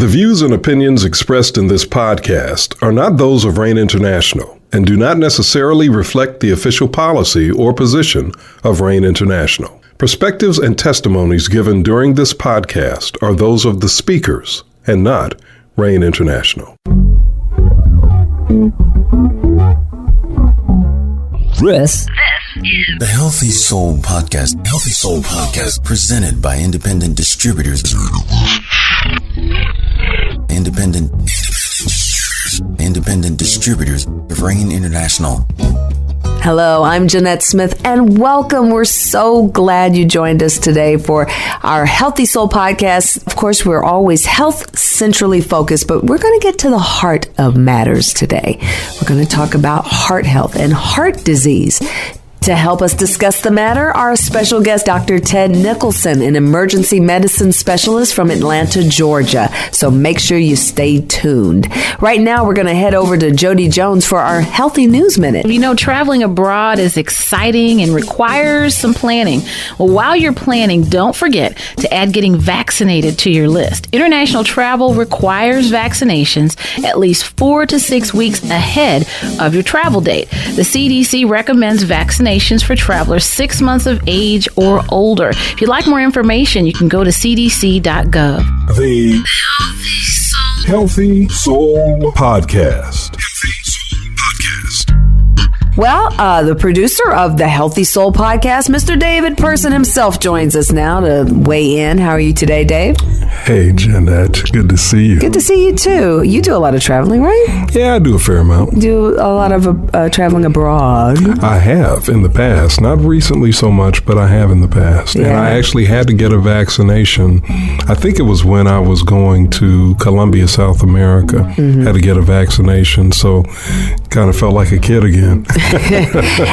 The views and opinions expressed in this podcast are not those of Rain International and do not necessarily reflect the official policy or position of Rain International. Perspectives and testimonies given during this podcast are those of the speakers and not Rain International. This is the Healthy Soul Podcast. Healthy Soul Podcast presented by independent distributors. Independent distributors of Rain International. Hello, I'm Janette Smith, and welcome. We're so glad you joined us today for our Healthy Soul Podcast. Of course, we're always health centrally focused, but we're going to get to the heart of matters today. We're going to talk about heart health and heart disease. To help us discuss the matter, our special guest, Dr. Ted Nicholson, an emergency medicine specialist from Atlanta, Georgia. So make sure you stay tuned. Right now, we're going to head over to Jody Jones for our Healthy News Minute. You know, traveling abroad is exciting and requires some planning. Well, while you're planning, don't forget to add getting vaccinated to your list. International travel requires vaccinations at least 4 to 6 weeks ahead of your travel date. The CDC recommends vaccinations for travelers 6 months of age or older. If you'd like more information, you can go to cdc.gov. The Healthy Soul Podcast. Well, the producer of the Healthy Soul Podcast, Mr. David Person himself, joins us now to weigh in. How are you today, Dave? Hey, Janette. Good to see you. Good to see you, too. You do a lot of traveling, right? Yeah, I do a fair amount. Do a lot of traveling abroad. I have in the past. Not recently so much, but I have in the past. Yeah. And I actually had to get a vaccination. I think it was when I was going to Colombia, South America. Had to get a vaccination, so kind of felt like a kid again.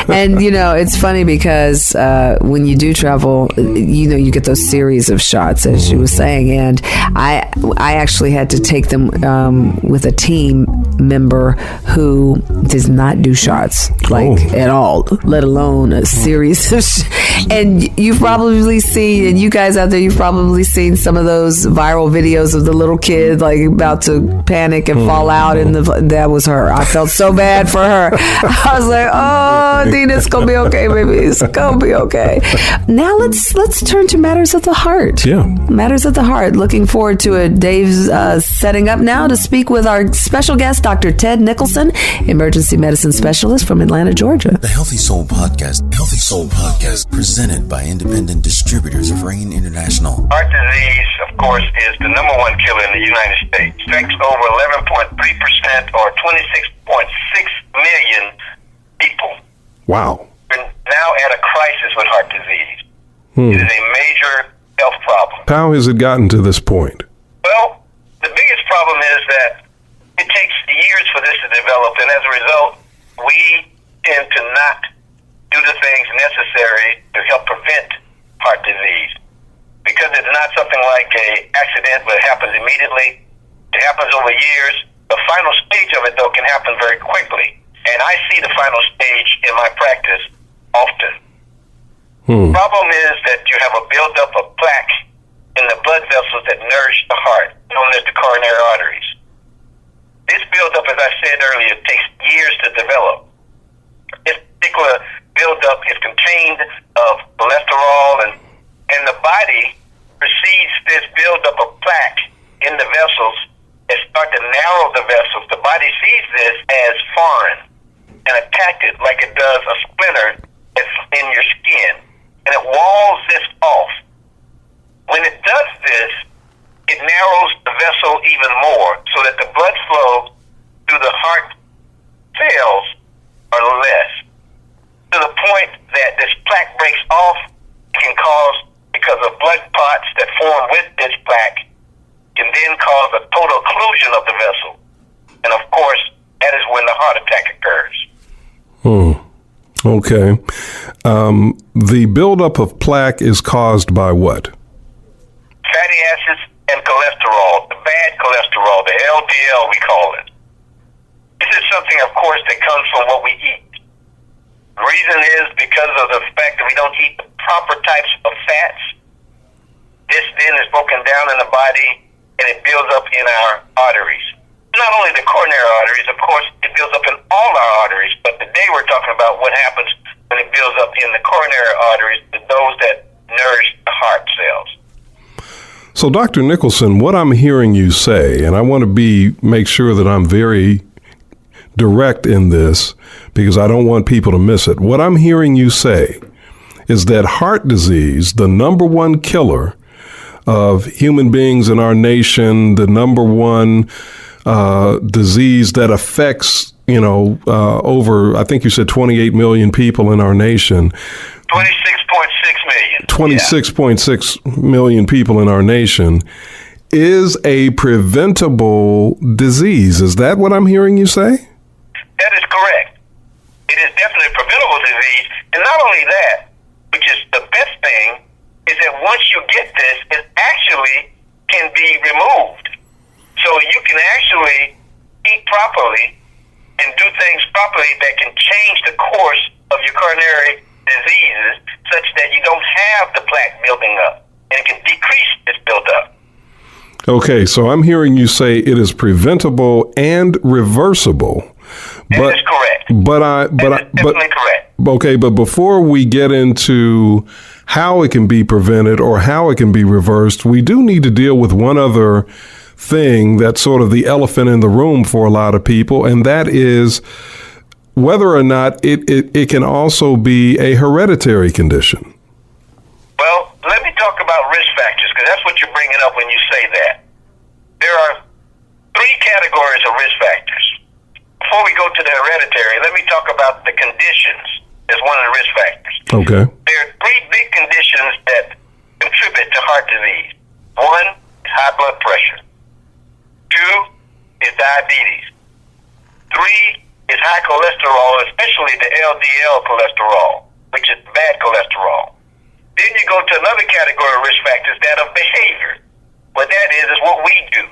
And, you know, it's funny because when you do travel, you know, you get those series of shots, as she was saying. And I actually had to take them with a team member who does not do shots, at all, let alone a series of And you've probably seen, and you guys out there, you've probably seen some of those viral videos of the little kid, like, about to panic and fall out. And that was her. I felt so bad for her. I was like, oh, Dina, it's going to be okay, baby. It's going to be okay. Now let's turn to matters of the heart. Yeah. Matters of the heart. Looking forward to it. Dave's setting up now to speak with our special guest, Dr. Ted Nicholson, emergency medicine specialist from Atlanta, Georgia. The Healthy Soul Podcast. Healthy Soul Podcast presented by independent distributors of Rain International. Heart disease, of course, is the number one killer in the United States. Affects over 11.3% or 26.6 million people. Wow. We're now at a crisis with heart disease. It is a major health problem. How has it gotten to this point? Well, the biggest problem is that it takes years for this to develop, and as a result, we tend to not do the things necessary to help prevent heart disease. Because it's not something like an accident where it happens immediately. It happens over years. The final stage of it, though, can happen very quickly. And I see the final stage in my practice often. The problem is that you have a buildup of plaque in the blood vessels that nourish the heart, known as the coronary arteries. This buildup, as I said earlier, takes years to develop. This particular buildup is contained of cholesterol, and the body perceives this buildup of plaque in the vessels and start to narrow the vessels. The body sees this as foreign and attack it like it does a splinter that's in your skin. And it walls this off. When it does this, it narrows the vessel even more so that the blood flow through the heart cells are less. To the point that this plaque breaks off, it can cause, because of blood clots that form with this plaque, can then cause a total occlusion of the vessel. And of course, that is when the heart attack occurs. Okay. The buildup of plaque is caused by what? Fatty acids and cholesterol, the bad cholesterol, the LDL we call it. This is something, of course, that comes from what we eat. The reason is because of the fact that we don't eat the proper types of fats. This then is broken down in the body and it builds up in our arteries. Not only the coronary arteries, of course, it builds up in all our arteries, but today we're talking about what happens when it builds up in the coronary arteries, those that nourish the heart cells. So, Dr. Nicholson, what I'm hearing you say, and I want to make sure that I'm very direct in this because I don't want people to miss it. What I'm hearing you say is that heart disease, the number one killer of human beings in our nation, the number one disease that affects, over, I think you said 28 million people in our nation. 26.6 million. 26.6 million people in our nation is a preventable disease. Is that what I'm hearing you say? That is correct. It is definitely a preventable disease. And not only that, which is the best thing, is that once you get this, it actually can be removed. So you can actually eat properly and do things properly that can change the course of your coronary diseases such that you don't have the plaque building up and it can decrease its buildup. Okay, so I'm hearing you say it is preventable and reversible. That is correct. Definitely correct. Okay, but before we get into how it can be prevented or how it can be reversed, we do need to deal with one other thing that's sort of the elephant in the room for a lot of people, and that is whether or not it can also be a hereditary condition. Well, let me talk about risk factors, because that's what you're bringing up when you say that. There are 3 categories of risk factors. Before we go to the hereditary, let me talk about the conditions as one of the risk factors. Okay. There are 3 big conditions that contribute to heart disease. 1 is high blood pressure. 2 is diabetes. 3 is high cholesterol, especially the LDL cholesterol, which is bad cholesterol. Then you go to another category of risk factors, that of behavior. What that is what we do.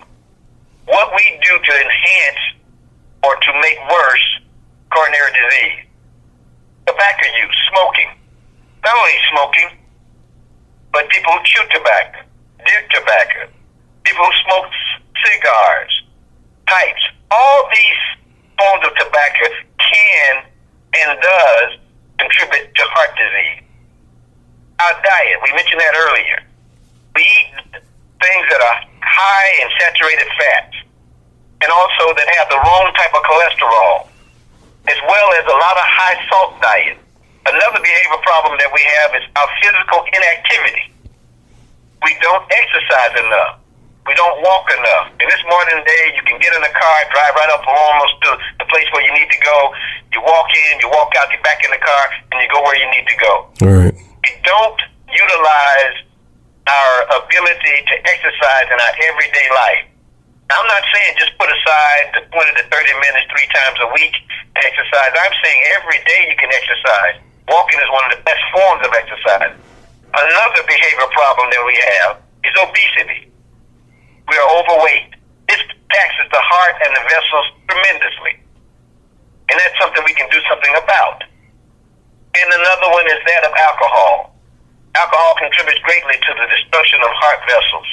What we do to enhance or to make worse coronary disease. Tobacco use, smoking. Not only smoking, but people who chew tobacco, dip tobacco, people who smoke cigars, pipes. All these forms of tobacco can and does contribute to heart disease. Our diet, we mentioned that earlier. We eat things that are high in saturated fats and also that have the wrong type of cholesterol, as well as a lot of high salt diet. Another behavior problem that we have is our physical inactivity. We don't exercise enough. We don't walk enough. In this modern day, you can get in a car, drive right up almost to the place where you need to go. You walk in, you walk out, you're back in the car, and you go where you need to go. All right. We don't utilize our ability to exercise in our everyday life. Now, I'm not saying just put aside the 20 to 30 minutes 3 times a week to exercise. I'm saying every day you can exercise. Walking is one of the best forms of exercise. Another behavior problem that we have is obesity. We are overweight. This taxes the heart and the vessels tremendously. And that's something we can do something about. And another one is that of alcohol. Alcohol contributes greatly to the destruction of heart vessels,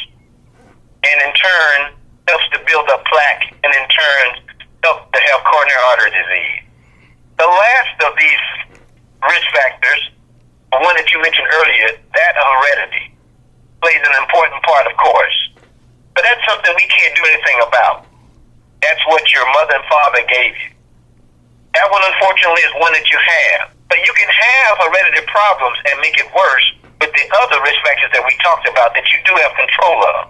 and in turn helps to build up plaque, and in turn helps to have coronary artery disease. The last of these risk factors, the one that you mentioned earlier, that of heredity, plays an important part, of course. But that's something we can't do anything about. That's what your mother and father gave you. That one, unfortunately, is one that you have. But you can have hereditary problems and make it worse with the other risk factors that we talked about that you do have control of.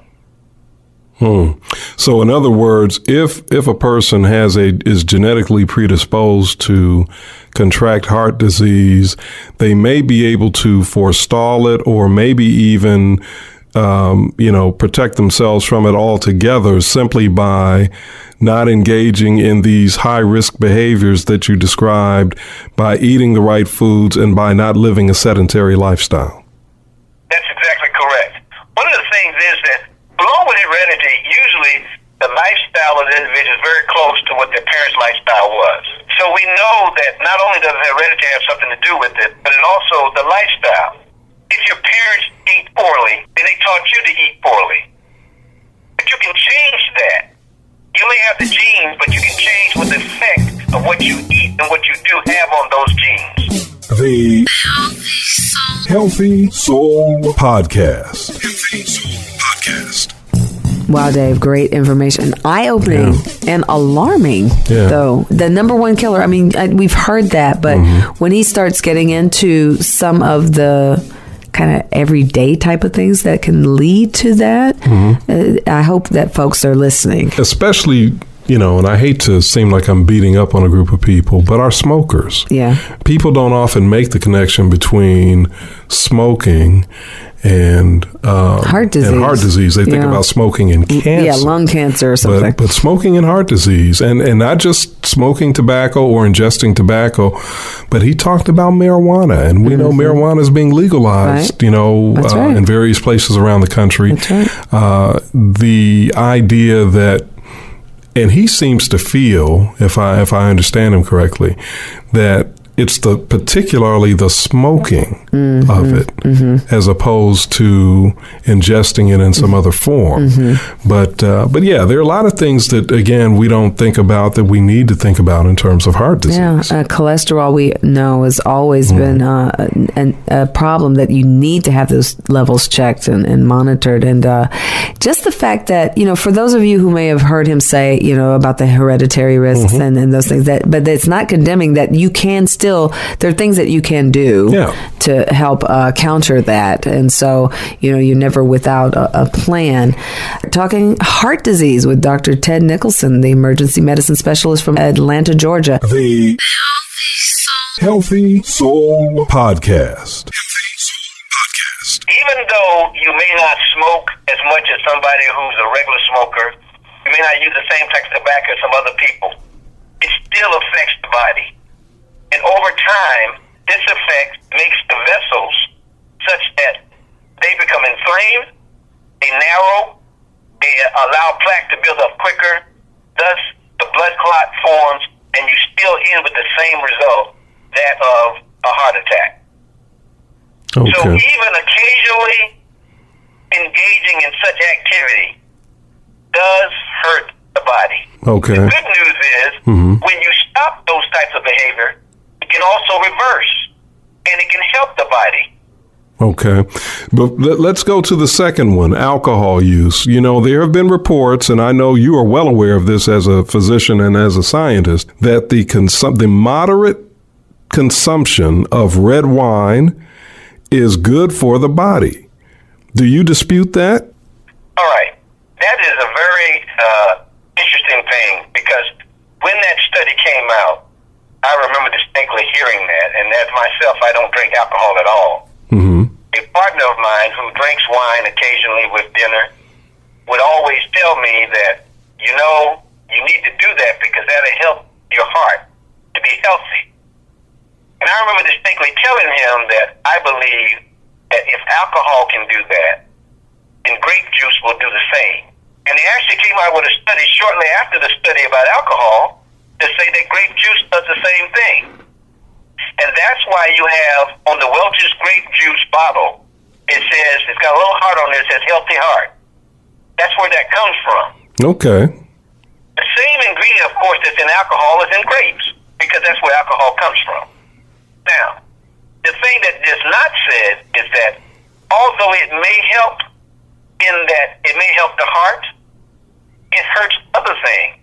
So in other words, if a person is genetically predisposed to contract heart disease, they may be able to forestall it or maybe even protect themselves from it altogether simply by not engaging in these high-risk behaviors that you described, by eating the right foods and by not living a sedentary lifestyle. That's exactly correct. One of the things is that along with heredity, usually the lifestyle of the individual is very close to what their parents' lifestyle was. So we know that not only does heredity have something to do with it, but it also the lifestyle. If your parents eat poorly, then they taught you to eat poorly. But you can change that. You may have the genes, but you can change what the effect of what you eat and what you do have on those genes. The Healthy Soul Podcast. Healthy Soul Podcast. Wow, Dave, great information. Eye-opening and alarming, though. The number one killer, I mean, we've heard that, but when he starts getting into some of the kind of everyday type of things that can lead to that, I hope that folks are listening. Especially, you know, and I hate to seem like I'm beating up on a group of people, but our smokers. Yeah. People don't often make the connection between smoking and heart disease. They think about smoking and cancer. Yeah, lung cancer or something. But smoking and heart disease, and not just smoking tobacco or ingesting tobacco, but he talked about marijuana, and we know marijuana is being legalized, you know, in various places around the country. That's right. The idea that, and he seems to feel, if I understand him correctly, that it's particularly the smoking of it, as opposed to ingesting it in some other form. But yeah, there are a lot of things that, again, we don't think about that we need to think about in terms of heart disease. Yeah, cholesterol, we know, has always been a problem that you need to have those levels checked and monitored. And just the fact that, you know, for those of you who may have heard him say, you know, about the hereditary risks and those things, but it's not condemning that you can still, there are things that you can do to help counter that. And so, you know, you're never without a plan. Talking heart disease with Dr. Ted Nicholson, the emergency medicine specialist from Atlanta, Georgia. The Healthy Soul Podcast. Even though you may not smoke as much as somebody who's a regular smoker, you may not use the same type of tobacco as some other people, it still affects the body. And over time, this effect makes the vessels such that they become inflamed, they narrow, they allow plaque to build up quicker, thus the blood clot forms, and you still end with the same result, that of a heart attack. Okay. So even occasionally engaging in such activity does hurt the body. Okay. The good news is when you stop those types of behavior, it can also reverse, and it can help the body. Okay. But let's go to the second one, alcohol use. You know, there have been reports, and I know you are well aware of this as a physician and as a scientist, that the moderate consumption of red wine is good for the body. Do you dispute that? All right. That is a very interesting thing, because when that study came out, I remember distinctly hearing that, and as myself, I don't drink alcohol at all. A partner of mine who drinks wine occasionally with dinner would always tell me that, you know, you need to do that because that'll help your heart to be healthy. And I remember distinctly telling him that I believe that if alcohol can do that, then grape juice will do the same. And they actually came out with a study shortly after the study about alcohol to say that grape juice does the same thing. And that's why you have on the Welch's grape juice bottle, it says, it's got a little heart on there, it says healthy heart. That's where that comes from. Okay. The same ingredient, of course, that's in alcohol is in grapes, because that's where alcohol comes from. Now, the thing that is not said is that although it may help in that it may help the heart, it hurts other things.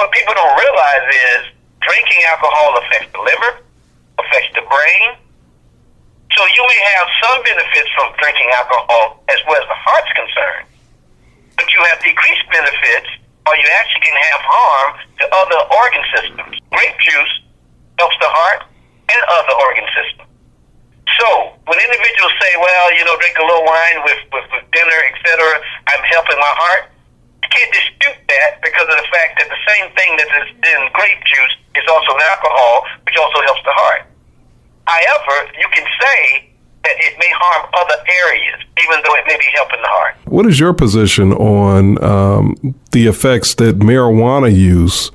What people don't realize is drinking alcohol affects the liver, affects the brain. So you may have some benefits from drinking alcohol as well as the heart's concerned, but you have decreased benefits, or you actually can have harm to other organ systems. Grape juice helps the heart and other organ systems. So when individuals say, well, you know, drink a little wine with dinner, etc., I'm helping my heart, you can't dispute that because of the fact that the same thing that is in grape juice is also in alcohol, which also helps the heart. However, you can say that it may harm other areas, even though it may be helping the heart. What is your position on the effects that marijuana use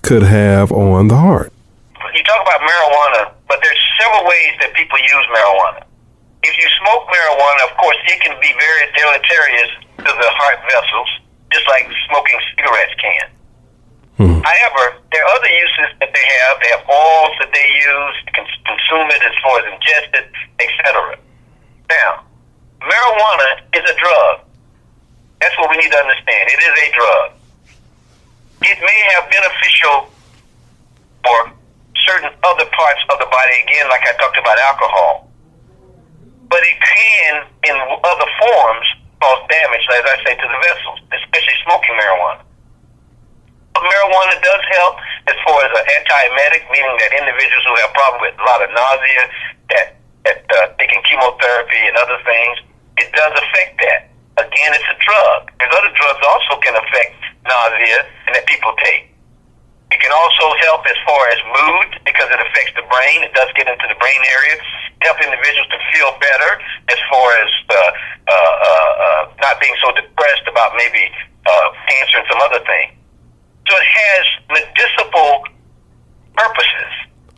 could have on the heart? You talk about marijuana, but there's several ways that people use marijuana. If you smoke marijuana, of course, it can be very deleterious to the heart vessels, just like smoking cigarettes can. However, there are other uses that they have. They have oils that they use, you can consume it as far as ingest it, etc. Now, marijuana is a drug. That's what we need to understand. It is a drug. It may have beneficial for certain other parts of the body, again, like I talked about alcohol. But it can, in other forms, cause damage, as I say, to the vessels, especially smoking marijuana. But marijuana does help as far as an antiemetic, meaning that individuals who have problems with a lot of nausea, that taking chemotherapy and other things, it does affect that. Again, it's a drug. There's other drugs also can affect nausea and that people take. It can also help as far as mood because it affects the brain. It does get into the brain area. Help individuals to feel better as far as not being so depressed about maybe cancer and some other thing. So it has medicinal purposes,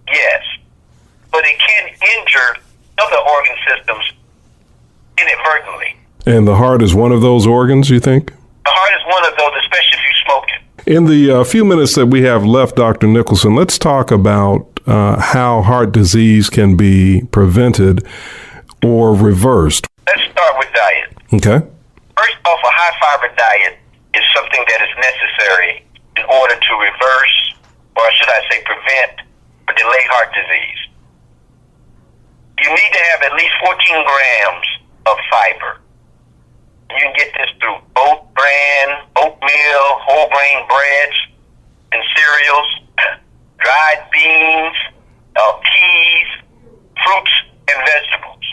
yes, but it can injure other organ systems inadvertently. And the heart is one of those organs, you think? The heart is one of those, especially if you smoke it. In the few minutes that we have left, Dr. Nicholson, let's talk about how heart disease can be prevented or reversed. Let's start with diet. Okay. First off, a high-fiber diet is something that is necessary in order to reverse, or should I say prevent, or delay heart disease. You need to have at least 14 grams of fiber. You can get this through oat bran, oatmeal, whole grain breads and cereals, dried beans, peas, fruits, and vegetables.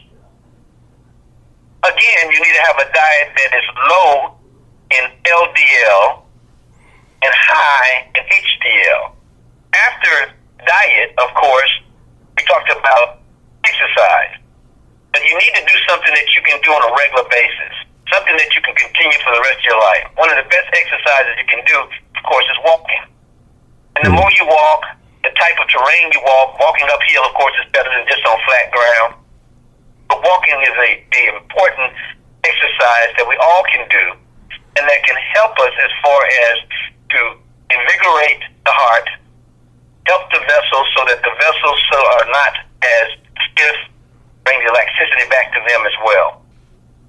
Again, you need to have a diet that is low in LDL and high in HDL. After diet, of course, we talked about exercise. But you need to do something that you can do on a regular basis, something that you can continue for the rest of your life. One of the best exercises you can do, of course, is walking. And the more you walk, the type of terrain you walk, walking uphill, of course, is better than just on flat ground. But walking is an important exercise that we all can do, and that can help us as far as to invigorate the heart, help the vessels so that the vessels are not as stiff, bring the laxity back to them as well.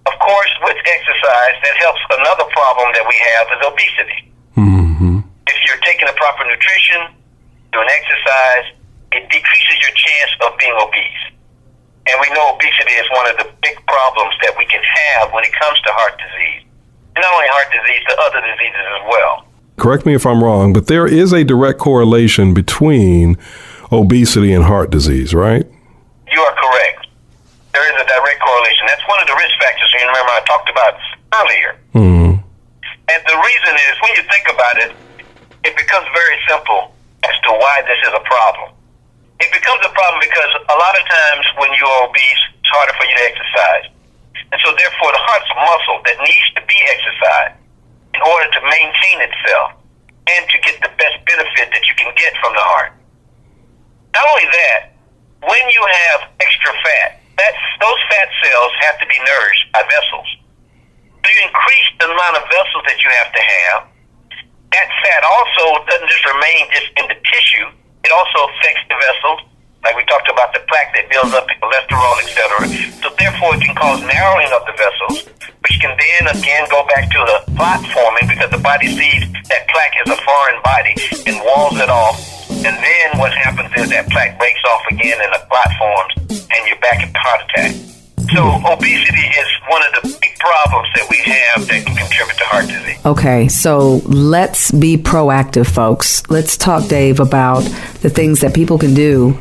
Of course, with exercise, that helps. Another problem that we have is obesity. Mm-hmm. If you're taking the proper nutrition, doing exercise, it decreases your chance of being obese. And we know obesity is one of the big problems that we can have when it comes to heart disease. And not only heart disease, but other diseases as well. Correct me if I'm wrong, but there is a direct correlation between obesity and heart disease, right? You are correct. There is a direct correlation. That's one of the risk factors you remember I talked about earlier. Mm-hmm. And the reason is, when you think about it, it becomes very simple as to why this is a problem. It becomes a problem because a lot of times when you are obese, it's harder for you to exercise. And so therefore the heart's a muscle that needs to be exercised in order to maintain itself and to get the best benefit that you can get from the heart. Not only that, when you have extra fat, those fat cells have to be nourished by vessels. So you increase the amount of vessels that you have to have. That fat also doesn't just remain just in the tissue. It also affects the vessels, like we talked about the plaque that builds up the cholesterol, etc. So therefore it can cause narrowing of the vessels, which can then again go back to the clot forming because the body sees that plaque as a foreign body and walls it off. And then what happens is that plaque breaks off again and the clot forms and you're back at the heart attack. So obesity is one of the big problems that we have that can contribute to heart disease. Okay, so let's be proactive, folks. Let's talk, Dave, about the things that people can do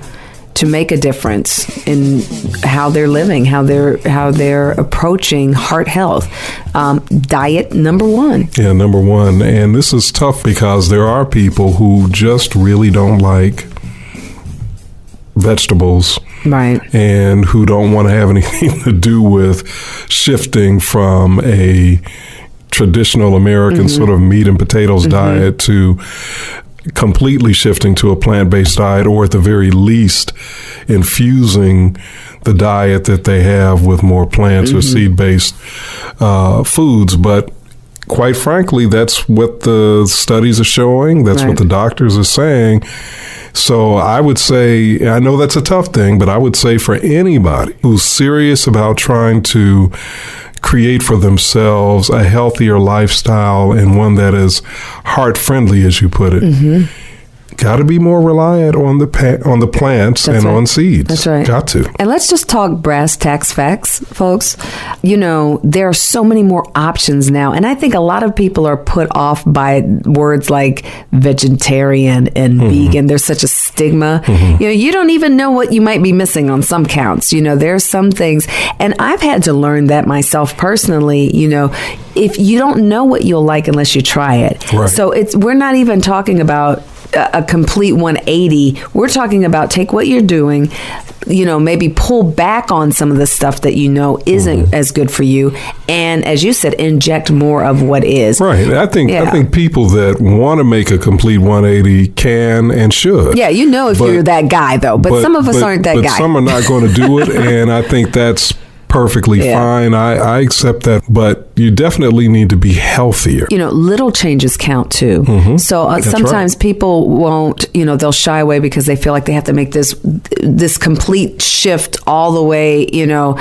to make a difference in how they're living, how they're approaching heart health. Diet, number one. Yeah, number one. And this is tough because there are people who just really don't like vegetables. Right. And who don't want to have anything to do with shifting from a traditional American sort of meat and potatoes diet to completely shifting to a plant-based diet, or at the very least infusing the diet that they have with more plants or seed-based foods. But quite frankly, that's what the studies are showing. That's what the doctors are saying. So I would say, I know that's a tough thing, but I would say for anybody who's serious about trying to create for themselves a healthier lifestyle and one that is heart-friendly, as you put it, got to be more reliant on the plants and on seeds. That's right. Got to. And let's just talk brass tacks facts, folks. You know, there are so many more options now. And I think a lot of people are put off by words like vegetarian and vegan. There's such a stigma. You know, you don't even know what you might be missing on some counts. You know, there's some things. And I've had to learn that myself personally. You know, if you don't know what you'll like unless you try it. Right. So we're not even talking about a complete 180. We're talking about take what you're doing, you know, maybe pull back on some of the stuff that you know isn't as good for you, and as you said, inject more of what is. Right. I think people that want to make a complete 180 can and should. Yeah, you know, if you're that guy though, but some of us aren't that guy. But some are not going to do it, and I think that's perfectly fine. I accept that, but you definitely need to be healthier. You know, little changes count too. So sometimes people won't, you know, they'll shy away because they feel like they have to make this complete shift all the way, you know,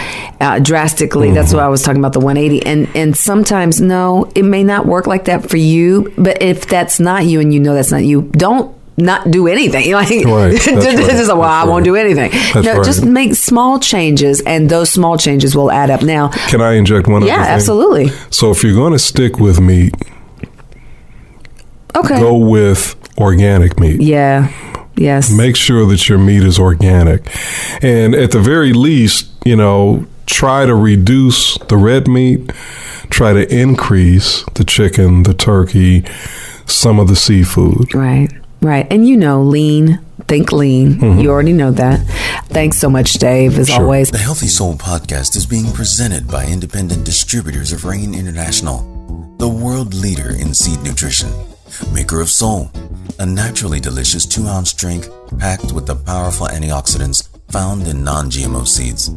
drastically. That's what I was talking about, the 180. And sometimes, no, it may not work like that for you, but if that's not you and you know that's not you, don't not do anything. Like, I won't do anything. Just make small changes, and those small changes will add up. Now, can I inject one other thing? Yeah, absolutely. So if you're going to stick with meat, go with organic meat. Yeah. Yes. Make sure that your meat is organic. And at the very least, you know, try to reduce the red meat, try to increase the chicken, the turkey, some of the seafood. Right. Right. And you know, lean, think lean. You already know that. Thanks so much, Dave, as always. The Healthy Soul Podcast is being presented by independent distributors of Rain International, the world leader in seed nutrition, maker of Soul, a naturally delicious 2-ounce drink packed with the powerful antioxidants found in non-GMO seeds.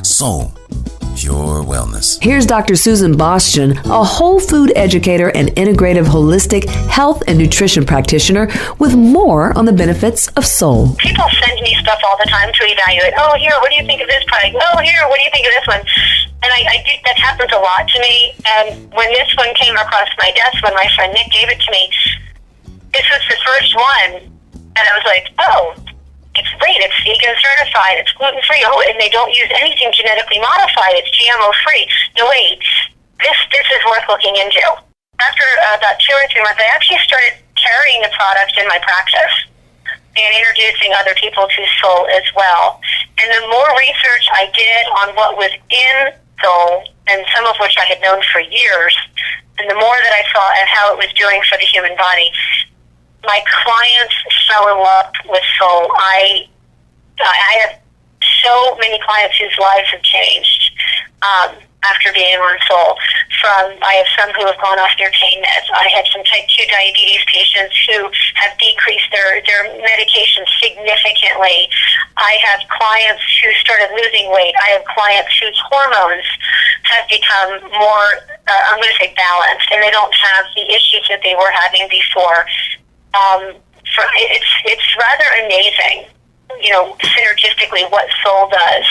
Soul, pure wellness. Here's Dr. Susan Boston, a whole food educator and integrative holistic health and nutrition practitioner, with more on the benefits of Soul. People send me stuff all the time to evaluate. Oh, here, what do you think of this product? Oh, here, what do you think of this one? And I do, that happens a lot to me. And when this one came across my desk, when my friend Nick gave it to me, this was the first one. And I was like, oh, it's great. It's vegan certified. It's gluten-free. Oh, and they don't use anything genetically modified. It's GMO-free. No, wait. This is worth looking into. After about 2 or 3 months, I actually started carrying the product in my practice and introducing other people to Soul as well. And the more research I did on what was in Soul, and some of which I had known for years, and the more that I saw and how it was doing for the human body, my clients fell in love with Soul. I have so many clients whose lives have changed after being on Soul. I have some who have gone off their pain meds. I have some type 2 diabetes patients who have decreased their medication significantly. I have clients who started losing weight. I have clients whose hormones have become more, I'm going to say, balanced, and they don't have the issues that they were having before. It's rather amazing, you know, synergistically what Soul does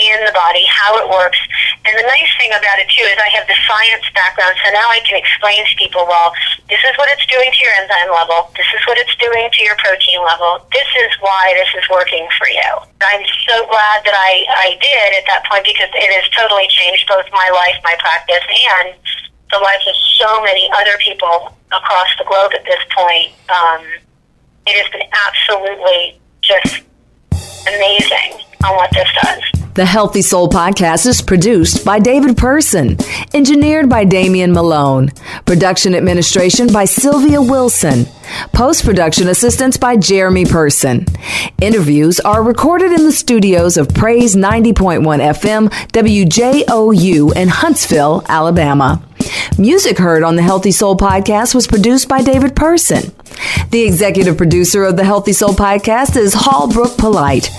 in the body, how it works. And the nice thing about it too is I have the science background, so now I can explain to people, well, this is what it's doing to your enzyme level, this is what it's doing to your protein level, this is why this is working for you. I'm so glad that I did at that point, because it has totally changed both my life, my practice, and the lives of so many other people across the globe at this point. It has been absolutely just amazing on what this does. The Healthy Soul Podcast is produced by David Person, engineered by Damian Malone, production administration by Sylvia Wilson, post-production assistance by Jeremy Person. Interviews are recorded in the studios of Praise 90.1 FM WJOU in Huntsville, Alabama. Music heard on the Healthy Soul Podcast was produced by David Person. The executive producer of the Healthy Soul Podcast is Hallbrook Polite.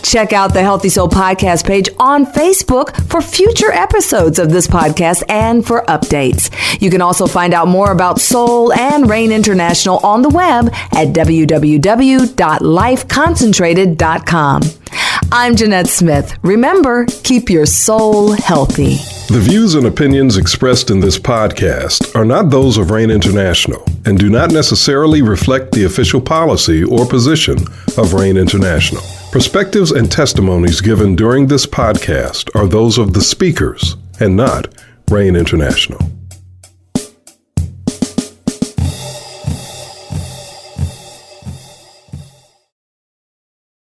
Check out the Healthy Soul Podcast page on Facebook for future episodes of this podcast and for updates. You can also find out more about Soul and Rain International on the web at www.lifeconcentrated.com. I'm Janette Smith. Remember, keep your soul healthy. The views and opinions expressed in this podcast are not those of Rain International and do not necessarily reflect the official policy or position of Rain International. Perspectives and testimonies given during this podcast are those of the speakers and not Rain International.